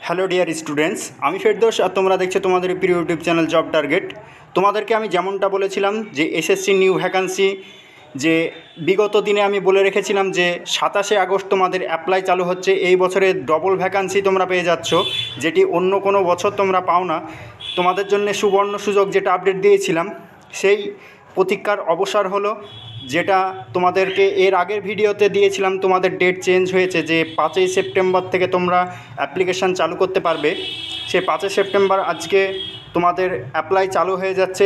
Hello dear students, আমি ফেরদৌস আর তোমরা দেখছো তোমাদের প্রিয় ইউটিউব চ্যানেল জব টার্গেট। তোমাদেরকে আমি যেমনটা বলেছিলাম যে এসএসসি নিউ ভ্যাকান্সি, যে বিগত দিনে আমি বলে রেখেছিলাম যে 27শে আগস্ট তোমাদের অ্যাপ্লাই চালু হচ্ছে। এই বছরে ডবল ভ্যাকান্সি তোমরা পেয়ে যাচ্ছ, যেটি অন্য কোনো বছর তোমরা পাও না। তোমাদের জন্য সুবর্ণ সুযোগ, যেটা আপডেট দিয়েছিলাম সেই প্রতীক্ষার অবসর হলো, যেটা তোমাদেরকে এর আগের ভিডিওতে দিয়েছিলাম। তোমাদের ডেট চেঞ্জ হয়েছে, যে 5ই সেপ্টেম্বর থেকে তোমরা অ্যাপ্লিকেশান চালু করতে পারবে। সেই 5ই সেপ্টেম্বর আজকে তোমাদের অ্যাপ্লাই চালু হয়ে যাচ্ছে।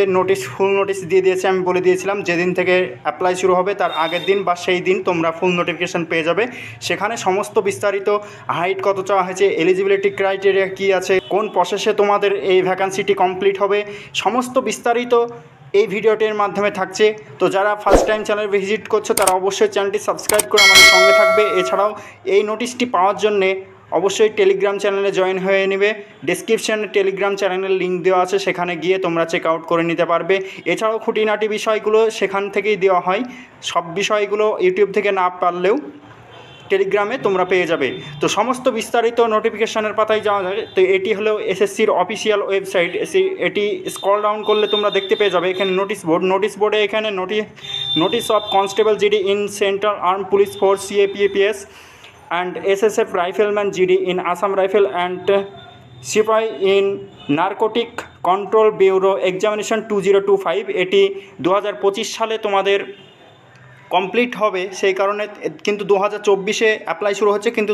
ফুল নোটিশ দিয়ে দিয়েছে। আমি বলে দিয়েছিলাম যেদিন থেকে অ্যাপ্লাই শুরু হবে তার আগের দিন বা সেই দিন তোমরা ফুল নোটিফিকেশান পেয়ে যাবে। সেখানে সমস্ত বিস্তারিত, হাইট কত চাওয়া হয়েছে, এলিজিবিলিটি ক্রাইটেরিয়া কী আছে, কোন প্রসেসে তোমাদের এই ভ্যাকান্সিটি কমপ্লিট হবে, সমস্ত বিস্তারিত এই ভিডিওটির মাধ্যমে থাকছে। তো যারা ফার্স্ট টাইম চ্যানেল ভিজিট করছো তারা অবশ্যই চ্যানেলটি সাবস্ক্রাইব করে আমাদের সঙ্গে থাকবে। এছাড়াও এই নোটিশটি পাওয়ার জন্যে অবশ্যই টেলিগ্রাম চ্যানেলে জয়েন হয়ে নেবে। ডেসক্রিপশানে টেলিগ্রাম চ্যানেলের লিঙ্ক দেওয়া আছে, সেখানে গিয়ে তোমরা চেক আউট করে নিতে পারবে। এছাড়াও খুঁটিনাটি বিষয়গুলো সেখান থেকেই দেওয়া হয়। সব বিষয়গুলো ইউটিউব থেকে না পারলেও টেলিগ্রামে তোমরা পেয়ে যাবে। তো সমস্ত বিস্তারিত নোটিফিকেশানের পাতায় যাওয়া যায়। তো এটি হলো এসএসসির অফিসিয়াল ওয়েবসাইট। এটি স্ক্রল ডাউন করলে তোমরা দেখতে পেয়ে যাবে এখানে নোটিশ বোর্ডে এখানে notice of constable GD in central arm police force CAPFs and SSF rifleman GD in Assam rifle and সিপাই in narcotic control bureau examination 2025। এটি 2025 সালে তোমাদের কমপ্লিট হবে, সেই কারণে। কিন্তু 2024-এ অ্যাপ্লাই শুরু হচ্ছে, কিন্তু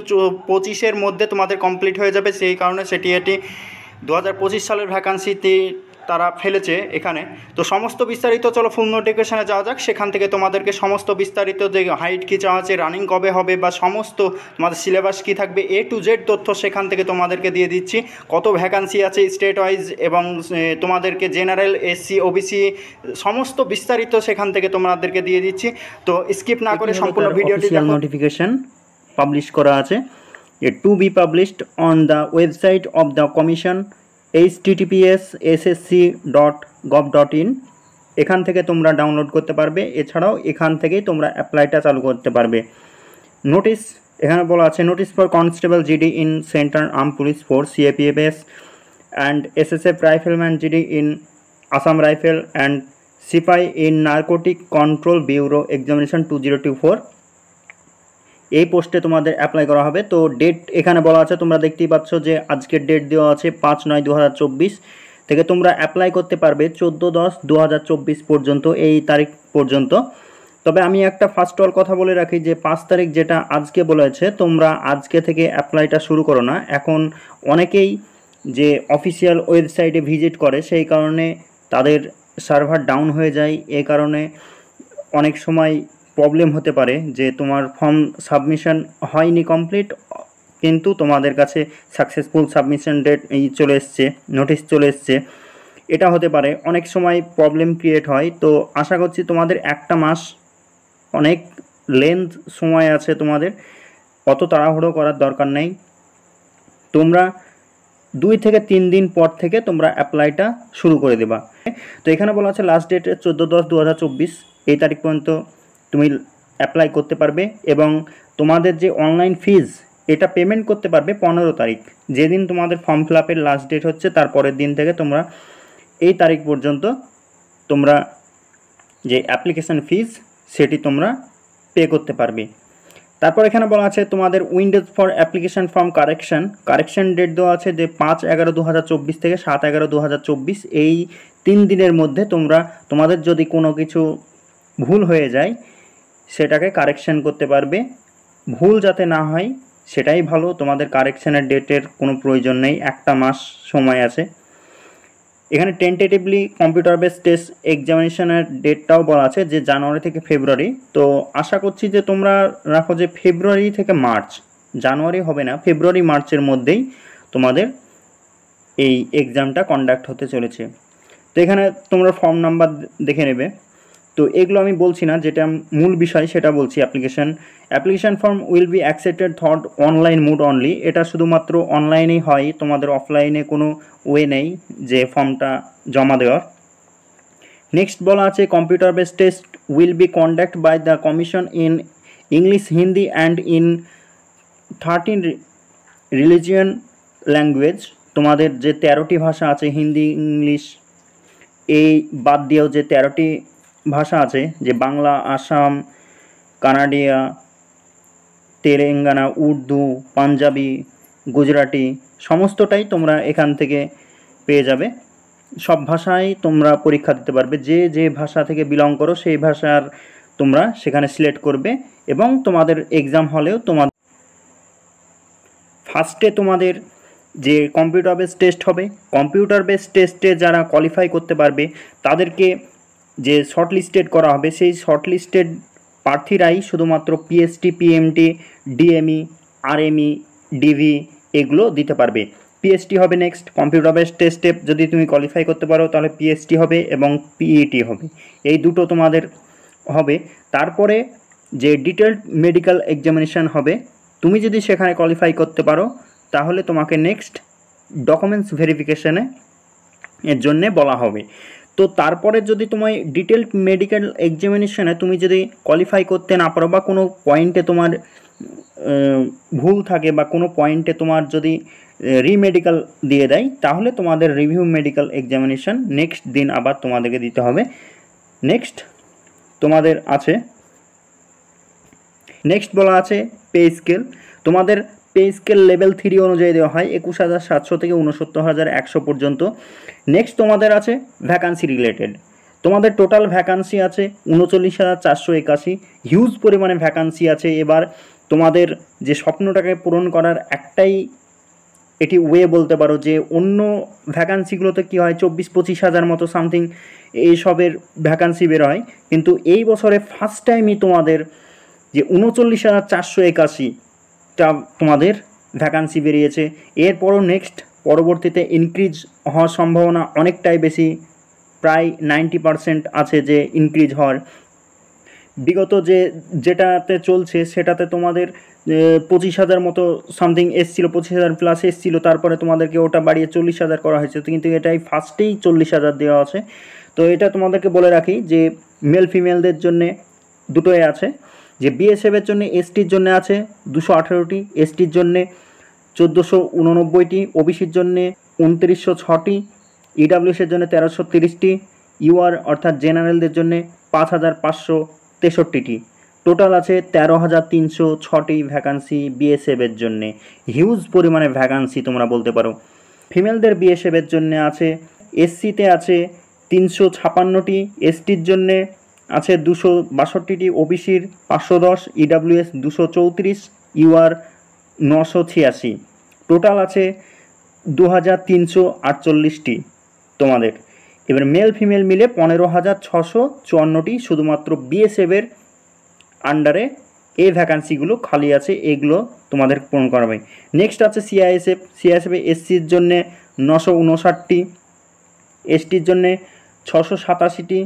25-এর মধ্যে তোমাদের কমপ্লিট হয়ে যাবে, সেই কারণে এটি 2025 সালের ভ্যাকান্সিতে তারা ফেলেছে এখানে। তো সমস্ত বিস্তারিত, চলো ফুল নোটিফিকেশানে যাওয়া যাক। সেখান থেকে তোমাদেরকে সমস্ত বিস্তারিত, যে হাইট কী চাওয়া আছে, রানিং কবে হবে, বা সমস্ত তোমাদের সিলেবাস কী থাকবে, A to Z তথ্য সেখান থেকে তোমাদেরকে দিয়ে দিচ্ছি। কত ভ্যাকান্সি আছে স্টেট ওয়াইজ, এবং তোমাদেরকে জেনারেল, এসসি, ওবিসি সমস্ত বিস্তারিত সেখান থেকে তোমাদেরকে দিয়ে দিচ্ছি। তো স্কিপ না করে সম্পূর্ণ ভিডিওটি দেখো। নোটিফিকেশন পাবলিশ করা আছে, to be published on the website of the commission https://ssc.gov.in। এখান থেকে তোমরা ডাউনলোড করতে পারবে। এছাড়াও এখান থেকেই তোমরা অ্যাপ্লাইটা চালু করতে পারবে। নোটিশ এখানে বলা আছে, notice for constable GD in central arm police force CAPFs and SSF rifleman GD in Assam rifle and সিপাই in narcotic control bureau examination 2024। এই পোস্টে তোমাদের অ্যাপ্লাই করা হবে। তো ডেট এখানে বলা আছে, তোমরা দেখতেই পাচ্ছ যে আজকের ডেট দেওয়া আছে 5/9/2024 থেকে তোমরা অ্যাপ্লাই করতে পারবে 14/10/2024 পর্যন্ত, এই তারিখ পর্যন্ত। তবে আমি একটা ফার্স্ট অল কথা বলে রাখি যে 5 তারিখ যেটা আজকে বলেছে, তোমরা আজকে থেকে অ্যাপ্লাইটা শুরু করো না। এখন অনেকেই যে অফিসিয়াল ওয়েবসাইটে ভিজিট করে, সেই কারণে তাদের সার্ভার ডাউন হয়ে যায়। এই কারণে অনেক সময় প্রবলেম হতে পারে যে তোমার ফর্ম সাবমিশন হয়নি কমপ্লিট, কিন্তু তোমাদের কাছে সাকসেসফুল সাবমিশন ডেট চলে এসছে, নোটিশ চলে এসছে। এটা হতে পারে, অনেক সময় প্রবলেম ক্রিয়েট হয়। তো আশা করছি তোমাদের একটা মাস অনেক লেন্থ সময় আছে, তোমাদের অত তাড়াহুড়ো করার দরকার নেই। তোমরা 2 থেকে 3 দিন পর থেকে তোমরা অ্যাপ্লাইটা শুরু করে দেবা। তো এখানে বলা আছে লাস্ট ডেট 14/10/2024, এই তারিখ পর্যন্ত তুমি অ্যাপ্লাই করতে পারবে। এবং তোমাদের যে অনলাইন ফিজ, এটা পেমেন্ট করতে পারবে 15 তারিখ, যেদিন তোমাদের ফর্ম ফিল আপের লাস্ট ডেট হচ্ছে তারপরের দিন থেকে তোমরা এই তারিখ পর্যন্ত তোমরা যে অ্যাপ্লিকেশান ফিজ সেটি তোমরা পে করতে পারবে। তারপর এখানে বলা আছে তোমাদের windows for application form correction date দেওয়া আছে যে 5/11/2024 থেকে 7/11/2024। এই 3 দিনের মধ্যে তোমাদের যদি কোনো কিছু ভুল হয়ে যায় সেটাকে কারেকশান করতে পারবে। ভুল যাতে না হয় সেটাই ভালো, তোমাদের কারেকশানের ডেটের কোনো প্রয়োজন নেই, একটা মাস সময় আছে। এখানে টেন্টেটিভলি কম্পিউটার বেস টেস্ট এক্সামিনেশনের ডেটটাও বলা আছে যে জানুয়ারি থেকে ফেব্রুয়ারি। তো আশা করছি যে তোমরা রাখো যে ফেব্রুয়ারি থেকে মার্চ, জানুয়ারি হবে না, ফেব্রুয়ারি মার্চের মধ্যেই তোমাদের এই এক্সামটা কন্ডাক্ট হতে চলেছে। তো এখানে তোমরা ফর্ম নাম্বার দেখে নেবে। তো এগুলো আমি বলছি না, যেটা মূল বিষয় সেটা বলছি। Application form will be accepted through online mode only. এটা শুধুমাত্র অনলাইনেই হয়, তোমাদের অফলাইনে কোনো ওয়ে নেই যে ফর্মটা জমা দেওয়ার। নেক্সট বলা আছে computer base test will be conduct by the commission in English, Hindi and in 13 religion language, তোমাদের যে 13টি ভাষা আছে হিন্দি, ইংলিশ এই বাদ দিয়েও যে 13টি ভাষা আছে, যে বাংলা, আসাম, কানাডিয়া, তেলেঙ্গানা, উর্দু, পাঞ্জাবি, গুজরাটি, সমস্তটাই তোমরা এখান থেকে পেয়ে যাবে। সব ভাষায় তোমরা পরীক্ষা দিতে পারবে। যে যে ভাষা থেকে বিলং করো সেই ভাষার তোমরা সেখানে সিলেক্ট করবে এবং তোমাদের এক্সাম হলেও তোমাদের ফার্স্টে তোমাদের যে কম্পিউটার বেস টেস্ট হবে, কম্পিউটার বেস টেস্টে যারা কোয়ালিফাই করতে পারবে তাদেরকে যে শর্টলিস্টেড করা হবে, সেই শর্টলিস্টেড প্রার্থীরাই শুধুমাত্র পিএসটি, পিএমটি, ডিএমই, আরএমই, ডিভি এগুলো দিতে পারবে। পিএসটি হবে নেক্সট, কম্পিউটার বেস টেস্টে যদি তুমি কোয়ালিফাই করতে পারো তাহলে পিএসটি হবে এবং পিইটি হবে, এই দুটো তোমাদের হবে। তারপরে যে ডিটেলড মেডিকেল এক্সামিনেশান হবে, তুমি যদি সেখানে কোয়ালিফাই করতে পারো তাহলে তোমাকে নেক্সট ডকুমেন্টস ভেরিফিকেশানে এর জন্যে বলা হবে। তো তারপরে যদি তোমায় ডিটেলড মেডিকেল এক্সামিনেশানে তুমি যদি কোয়ালিফাই করতে না পারো বা কোনো পয়েন্টে তোমার ভুল থাকে বা কোনো পয়েন্টে তোমার যদি রিমেডিকেল দিয়ে দেয় তাহলে তোমাদের রিভিউ মেডিকেল এক্সামিনেশান নেক্সট দিন আবার তোমাদেরকে দিতে হবে। নেক্সট তোমাদের আছে, নেক্সট বলা আছে পে স্কেল। তোমাদের পে স্কেল লেভেল 3 অনুযায়ী দেওয়া হয় 21,700 থেকে 69,100 পর্যন্ত। নেক্সট তোমাদের আছে ভ্যাকান্সি রিলেটেড। তোমাদের টোটাল ভ্যাকান্সি আছে 39,481, হিউজ পরিমাণে ভ্যাকান্সি আছে। এবার তোমাদের যে স্বপ্নটাকে পূরণ করার একটাই এটি ওয়ে বলতে পারো, যে অন্য ভ্যাকান্সিগুলোতে কী হয় 24-25 হাজার মতো সামথিং এইসবের ভ্যাকান্সি বের হয়, কিন্তু এই বছরে ফার্স্ট টাইমই তোমাদের যে 39,481টা তোমাদের ভ্যাকান্সি বেরিয়েছে। এরপরও নেক্সট পরবর্তীতে ইনক্রিজ হওয়ার সম্ভাবনা অনেকটাই বেশি, প্রায় 90% আছে যে ইনক্রিজ হওয়ার। বিগত যেটাতে চলছে সেটাতে তোমাদের 25,000 মতো সামথিং এসছিল, 25,000 প্লাস এসছিল, তারপরে তোমাদেরকে ওটা বাড়িয়ে 40,000 করা হয়েছে, কিন্তু এটাই ফার্স্টেই 40,000 দেওয়া আছে। তো এটা তোমাদেরকে বলে রাখি যে মেল ফিমেলদের জন্যে দুটোই আছে, যে বিএসএফের জন্য এসটির জন্য আছে 218টি, এসটির জন্যে 1489টি, ওবিসির জন্যে 2906টি, ইডাব্লিউএসের জন্য 1330টি, ইউআর অর্থাৎ জেনারেলদের জন্যে 5,563টি। টোটাল আছে 13,306টি ভ্যাকান্সি বিএসএফের জন্যে। হিউজ পরিমাণে ভ্যাকান্সি তোমরা বলতে পারো। ফিমেলদের বিএসএফের জন্যে আছে, এসসিতে আছে 356টি, এসটির জন্যে আছে 262টি, ওবিসির 510, ইডাব্লিউএস 234, ইউআর 986। টোটাল আছে 2,348টি তোমাদের। এবার মেল ফিমেল মিলে 15,654টি শুধুমাত্র বিএসএফের আন্ডারে এই ভ্যাকান্সিগুলো খালি আছে, এগুলো তোমাদের পূরণ করা হবে। নেক্সট আছে সিআইএসএফ। সিআইএসএফে এসসির জন্যে 959টি, এসটির জন্যে 687টি,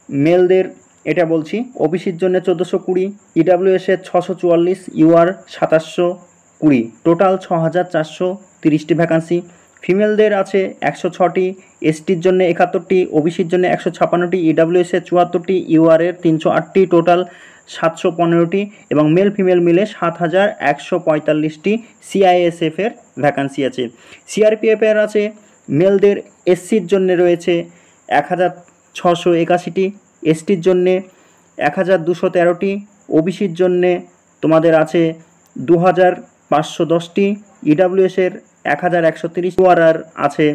মেলদের এটা বলছি, ওবিসির জন্য 1420, ইডাব্লিউএসের 644, ইউআর 2720, টোটাল 6,430টি ভ্যাকান্সি। ফিমেলদের আছে 106টি, এসটির জন্য 71টি, ওবিসির জন্য 156টি, ইডাব্লিউএসের 74টি, ইউআরের 308টি, টোটাল 715টি এবং মেল ফিমেল মিলে 7,145টি সিআইএসএফের ভ্যাকান্সি আছে। সিআরপিএফের আছে, মেলদের এসসির জন্য রয়েছে 1,681টি, এসটির জন্যে 1,213টি, ওবিসির জন্যে তোমাদের আছে 2,510টি, ইডাব্লিউএসের 1,130, ইউআরআর আছে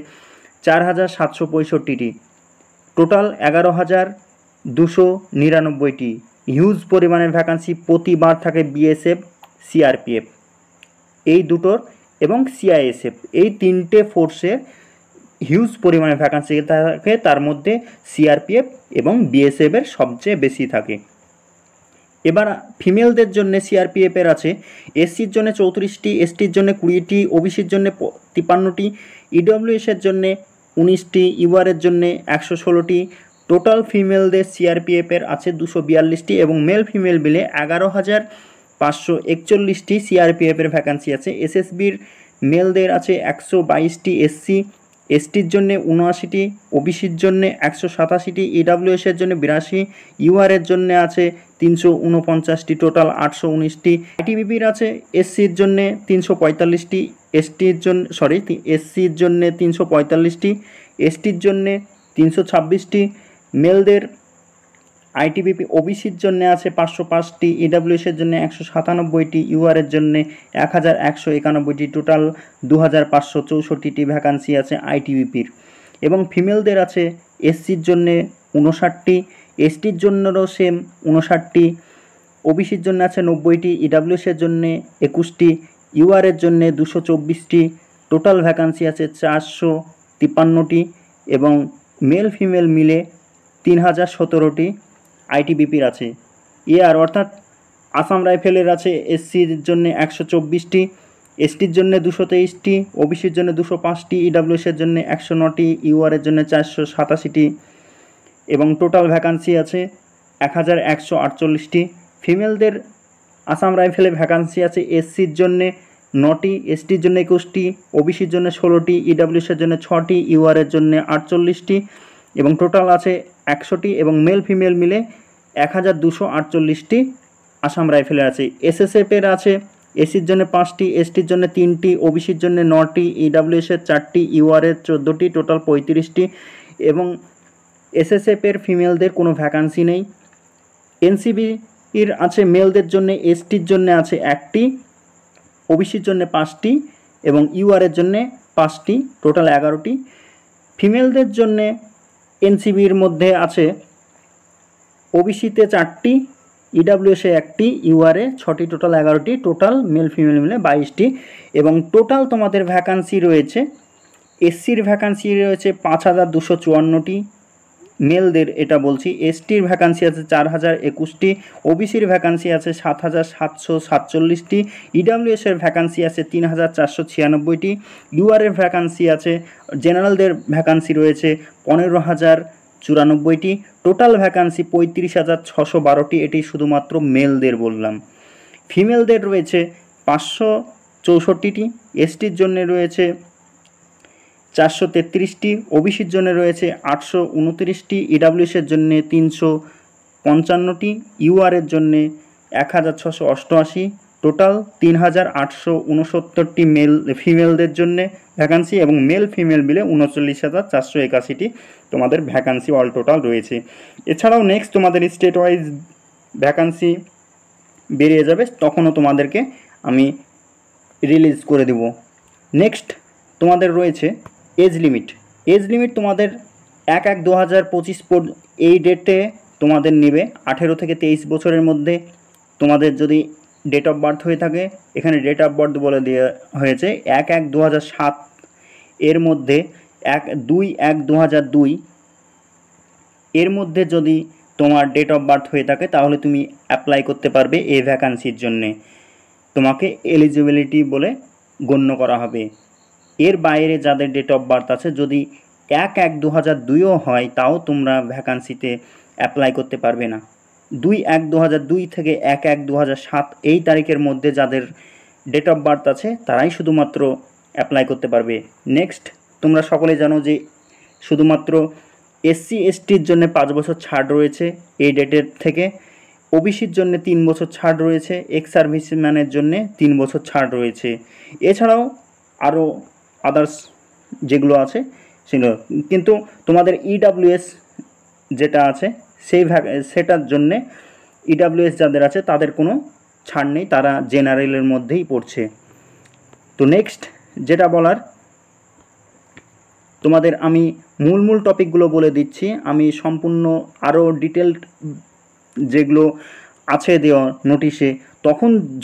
4,765টি, টোটাল 11,299টি। হিউজ পরিমাণে ভ্যাকান্সি প্রতিবার থাকে বিএসএফ, সিআরপিএফ এই দুটোর এবং সিআইএসএফ এই তিনটে ফোর্সের হিউজ পরিমাণে ভ্যাকান্সি থাকে, তার মধ্যে সিআরপিএফ এবং বিএসএফের সবচেয়ে বেশি থাকে। এবার ফিমেলদের জন্য সিআরপিএফের আছে এসসির জন্য 34টি, এসটির জন্য 20টি, ওবিসির জন্য 53টি, ইডব্লিউএসের জন্য 19টি, ইউআরের জন্য 116টি। টোটাল ফিমেলদের সিআরপিএফের আছে 242টি এবং মেল ফিমেল মিলে 11,541টি সিআরপিএফের ভ্যাকান্সি আছে। এসএসবির মেলদের আছে 122টি, এসসি এসটির জন্য 79টি, ওবিসির জন্য 187টি, ইডাব্লিউএসের জন্য 82, ইউআরের জন্য আছে 349টি, টোটাল 819টি। আইটিবিপির আছে এসসির জন্য 345টি, এসটির জন্য এসসির জন্য 345টি, এসটির জন্য 326টি। মেলদের আইটিবিপি ওবিসির জন্য আছে 505টি, ইডাব্লিউএসের জন্য 197টি, ইউআরের জন্য 1191টি, টোটাল 2564টি ভ্যাকান্সি আছে আইটিবিপির। এবং ফিমেলদের আছে এসসির জন্য 59টি, এসটির জন্যও সেম 59টি, ওবিসির জন্য আছে 90টি, ইডাব্লিউএসের জন্য 21টি, ইউআরের জন্য 224টি, টোটাল ভ্যাকান্সি আছে 453টি। এবং মেল ফিমেল মিলে 3017টি আইটিবিপির আছে। এআর অর্থাৎ আসাম রাইফেলের আছে এসসির জন্য 124টি, এসটির জন্য 223টি, ওবিসির জন্য 205টি, ইডাব্লিউএসের জন্য 109টি, ইউআরের জন্য 487টি। এবং টোটাল ভ্যাকান্সি আছে 1148টি। ফিমেলদের আসাম রাইফেলে ভ্যাকান্সি আছে এসসির জন্য 9টি, এসটির জন্য 21টি, ওবিসির জন্য 16টি, ইডাব্লিউএসের জন্য 6টি, ইউআরের জন্য 48টি। এবং টোটাল আছে 100টি। এবং মেল ফিমেল মিলে 1248টি আসাম রাইফেলের আছে। এসএসএফের আছে এসির জন্য 5টি, এসটির জন্য 3টি, ওবিসির জন্য 9টি, ইডাব্লিউএসের 4টি, ইউআরের 14টি, টোটাল 35টি। এবং এসএসএফের ফিমেলদের কোনো ভ্যাকান্সি নেই। এনসিবির আছে মেলদের জন্য এসটির জন্য আছে 1টি, ওবিসির জন্য 5টি এবং ইউআরের জন্য 5টি, টোটাল 11টি। ফিমেলদের জন্য এনসিবির মধ্যে আছে ওবিসিতে 4টি, ইডাব্লিউএসে 1টি, ইউআরএ 6টি, টোটাল 11টি, টোটাল মেল ফিমেল মিলে 22টি। এবং টোটাল তোমাদের ভ্যাকান্সি রয়েছে, এসসির ভ্যাকান্সি রয়েছে 5254টি, মেলদের এটা বলছি। এসটির ভ্যাকান্সি আছে 4021টি, ওবিসির ভ্যাকান্সি আছে 7747টি, ইডাব্লিউএসের ভ্যাকান্সি আছে 3496টি, ইউআরের ভ্যাকান্সি আছে, জেনারেলদের ভ্যাকান্সি রয়েছে 15094টি, টোটাল ভ্যাকান্সি 35,612টি। এটি শুধুমাত্র মেলদের বললাম। ফিমেলদের রয়েছে 564টি, এসটির জন্য রয়েছে 433টি, ওবিসির জন্য রয়েছে 829টি, ইডাব্লিউএসের জন্য 355টি, ইউআরের জন্য 1688, টোটাল 3869টি মেল ফিমেলদের জন্য ভ্যাকান্সি। এবং মেল ফিমেল মিলে 39,481টি তোমাদের ভ্যাকান্সি অল টোটাল রয়েছে। এছাড়াও নেক্সট তোমাদের স্টেট ওয়াইজ ভ্যাকান্সি বেরিয়ে যাবে, তখনও তোমাদেরকে আমি রিলিজ করে দেব। নেক্সট তোমাদের রয়েছে এজ লিমিট। এজ লিমিট তোমাদের 1/1/2025 এই ডেটে তোমাদের নেবে 18 থেকে 23 বছরের মধ্যে। তোমাদের যদি ডেট অফ বার্থ হয়ে থাকে, এখানে ডেট অফ বার্থ বলে দেওয়া হয়েছে 1/1/2007 এর মধ্যে 2/1/2002 এর মধ্যে যদি তোমার ডেট অফ বার্থ হয়ে থাকে তাহলে তুমি অ্যাপ্লাই করতে পারবে এই ভ্যাকান্সির জন্যে, তোমাকে এলিজিবিলিটি বলে গণ্য করা হবে। এর বাইরে যাদের ডেট অফ বার্থ আছে, যদি 1/1/2002ও হয় তাও তোমরা ভ্যাকান্সিতে অ্যাপ্লাই করতে পারবে না। 2/1/2002 থেকে 1/1/2007 এই তারিখের মধ্যে যাদের ডেট অফ বার্থ আছে তারাই শুধুমাত্র অ্যাপ্লাই করতে পারবে। নেক্সট তোমরা সকলে জানো যে শুধুমাত্র এসসি এসটির জন্য 5 বছর ছাড় রয়েছে এই ডেটের থেকে, ওবিসির জন্য 3 বছর ছাড় রয়েছে, এক্স সার্ভিসম্যানের জন্য 3 বছর ছাড় রয়েছে। এছাড়াও আরও আদার্স যেগুলো আছে সেগুলো, কিন্তু তোমাদের ইডাব্লিউএস যেটা আছে সেটার জন্যে ইডাব্লিউএস যাদের আছে তাদের কোনো ছাড় নেই, তারা জেনারেলের মধ্যেই পড়ছে। তো নেক্সট যেটা বলার, তোমাদের আমি মূল টপিকগুলো বলে দিচ্ছি। আমি সম্পূর্ণ আরও ডিটেলড যেগুলো আছে দেওয়া নোটিশে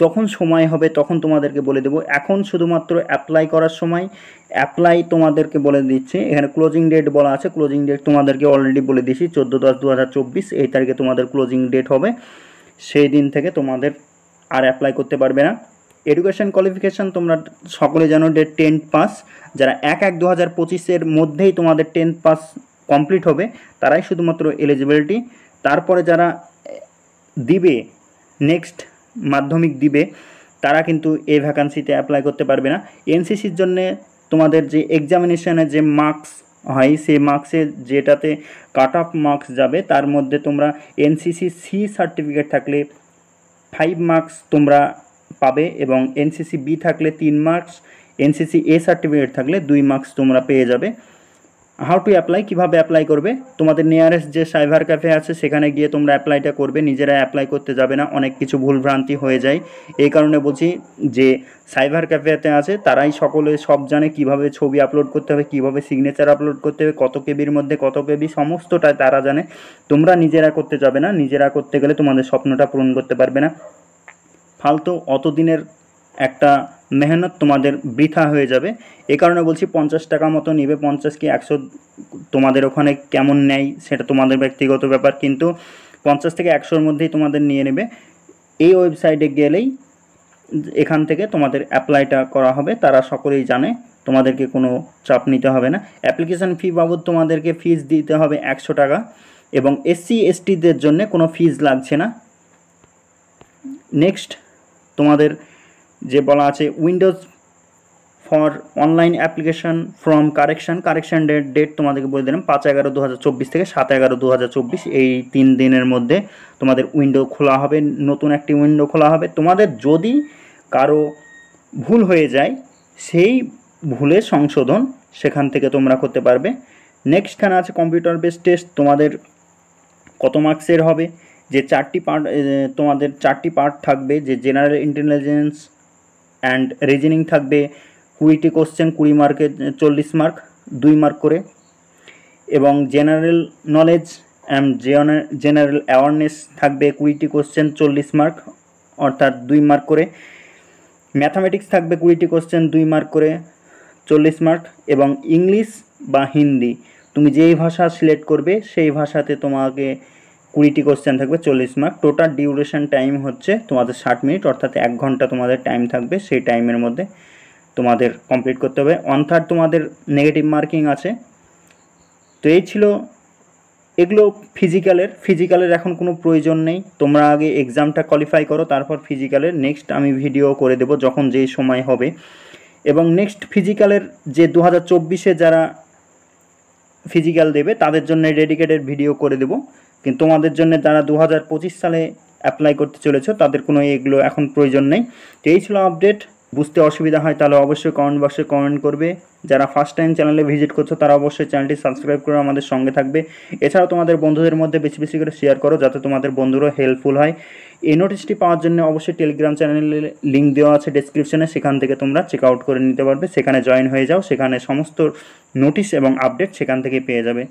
যখন সময় হবে তখন তোমাদেরকে বলে দেবো। এখন শুধুমাত্র অ্যাপ্লাই করার সময়, অ্যাপ্লাই তোমাদেরকে বলে দিচ্ছি। এখানে ক্লোজিং ডেট বলা আছে, ক্লোজিং ডেট তোমাদেরকে অলরেডি বলে দিয়েছি 14/10/2024 এই তারিখে তোমাদের ক্লোজিং ডেট হবে। সেই দিন থেকে তোমাদের আর অ্যাপ্লাই করতে পারবে না। এডুকেশন কোয়ালিফিকেশান তোমরা সকলে জানো, 10th পাস। যারা 1/1/2025 মধ্যেই তোমাদের 10th পাস কমপ্লিট হবে তারাই শুধুমাত্র এলিজিবিলিটি। তারপরে যারা দিবে নেক্সট মাধ্যমিক দিবে তারা কিন্তু এই ভ্যাকান্সিতে অ্যাপ্লাই করতে পারবে না। এনসিসির জন্যে তোমাদের যে এক্সামিনেশনের যে মার্কস হয় সেই মার্কসে যেটাতে কাট অফ মার্কস যাবে তার মধ্যে তোমরা এনসিসি সি সার্টিফিকেট থাকলে 5 মার্কস তোমরা পাবে এবং এনসিসি বি থাকলে 3 মার্কস, এনসিসি এ সার্টিফিকেট থাকলে 2 মার্কস তোমরা পেয়ে যাবে। হাউ টু অ্যাপ্লাই, কীভাবে অ্যাপ্লাই করবে, তোমাদের নিয়ারেস্ট যে সাইবার ক্যাফে আছে সেখানে গিয়ে তোমরা অ্যাপ্লাইটা করবে, নিজেরা অ্যাপ্লাই করতে যাবে না, অনেক কিছু ভুলভ্রান্তি হয়ে যায়। এই কারণে বলছি যে সাইবার ক্যাফেতে আছে তারাই সকলে সব জানে কীভাবে ছবি আপলোড করতে হবে, কীভাবে সিগনেচার আপলোড করতে হবে, কত কেবির মধ্যে কত কেবি, সমস্তটাই তারা জানে। তোমরা নিজেরা করতে যাবে না, নিজেরা করতে গেলে তোমাদের স্বপ্নটা পূরণ করতে পারবে না, ফালতু অতদিনের একটা মেহনত তোমাদের বৃথা হয়ে যাবে। এই কারণে বলছি 50 টাকা মতো নেবে, 50 কি 100 তোমাদের ওখানে কেমন নেয় সেটা তোমাদের ব্যক্তিগত ব্যাপার, কিন্তু 50 থেকে 100-র মধ্যেই তোমাদের নিয়ে নেবে। এই ওয়েবসাইটে গেলেই এখান থেকে তোমাদের অ্যাপ্লাইটা করা হবে, তারা সকলেই জানে, তোমাদেরকে কোনো চাপ নিতে হবে না। অ্যাপ্লিকেশন ফি বাবদ তোমাদেরকে ফিস দিতে হবে 100 টাকা এবং এসসি এসটিদের জন্য কোনো ফিস লাগছে না। নেক্সট তোমাদের যে বলা আছে windows for online application from correction date তোমাদেরকে বলে দিলাম 5/11/2024 থেকে 7/11/2024, এই 3 দিনের মধ্যে তোমাদের উইন্ডো খোলা হবে, নতুন একটি উইন্ডো খোলা হবে। তোমাদের যদি কারো ভুল হয়ে যায় সেই ভুলের সংশোধন সেখান থেকে তোমরা করতে পারবে। নেক্সটখানে আছে কম্পিউটার বেস টেস্ট, তোমাদের কত মার্কসের হবে, যে 4টি পার্ট, তোমাদের 4টি পার্ট থাকবে, যে জেনারেল ইন্টেলিজেন্স অ্যান্ড রিজনিং থাকবে 20টি কোশ্চেন, 20 মার্কের 40 মার্ক, 2 মার্ক করে, এবং general knowledge and general awareness থাকবে 20টি কোশ্চেন 40 মার্ক অর্থাৎ 2 মার্ক করে, ম্যাথামেটিক্স থাকবে 20টি কোশ্চেন 2 মার্ক করে 40 মার্ক, এবং ইংলিশ বা হিন্দি তুমি যেই ভাষা সিলেক্ট করবে সেই ভাষাতে তোমাকে 20টি কোশ্চেন থাকবে 40 মার্ক। টোটাল ডিউরেশন টাইম হচ্ছে তোমাদের 60 মিনিট, অর্থাৎ 1 ঘন্টা তোমাদের টাইম থাকবে, সেই টাইমের মধ্যে তোমাদের কমপ্লিট করতে হবে। 1/3 তোমাদের নেগেটিভ মার্কিং আছে। তো এই ছিল এগুলো ফিজিক্যালের এখন কোনো প্রয়োজন নেই, তোমরা আগে এক্সামটা কোয়ালিফাই করো, তারপর ফিজিক্যালের নেক্সট আমি ভিডিও করে দেব যখন যেই সময় হবে। এবং নেক্সট ফিজিক্যালের যে 2024-এ যারা ফিজিক্যাল দেবে তাদের জন্য ডেডিকেটেড ভিডিও করে দেব, কিন্তু তোমাদের জন্য যারা 2025 সালে অ্যাপ্লাই করতে চলেছো তাদের কোনো এগুলো এখন প্রয়োজন নেই। তো এই ছিল আপডেট। বুঝতে অসুবিধা হয় তাহলে অবশ্যই কমেন্ট বক্সে কমেন্ট করবে। যারা ফার্স্ট টাইম চ্যানেলে ভিজিট করছো তারা অবশ্যই চ্যানেলটি সাবস্ক্রাইব করে আমাদের সঙ্গে থাকবে। এছাড়াও তোমাদের বন্ধুদের মধ্যে বেশি বেশি করে শেয়ার করো যাতে তোমাদের বন্ধুরও হেল্পফুল হয়। এই নোটিশটি পাওয়ার জন্য অবশ্যই টেলিগ্রাম চ্যানেলে লিঙ্ক দেওয়া আছে ডেসক্রিপশনে, সেখান থেকে তোমরা চেক আউট করে নিতে পারবে, সেখানে জয়েন হয়ে যাও, সেখানে সমস্ত নোটিশ এবং আপডেট সেখান থেকে পেয়ে যাবে।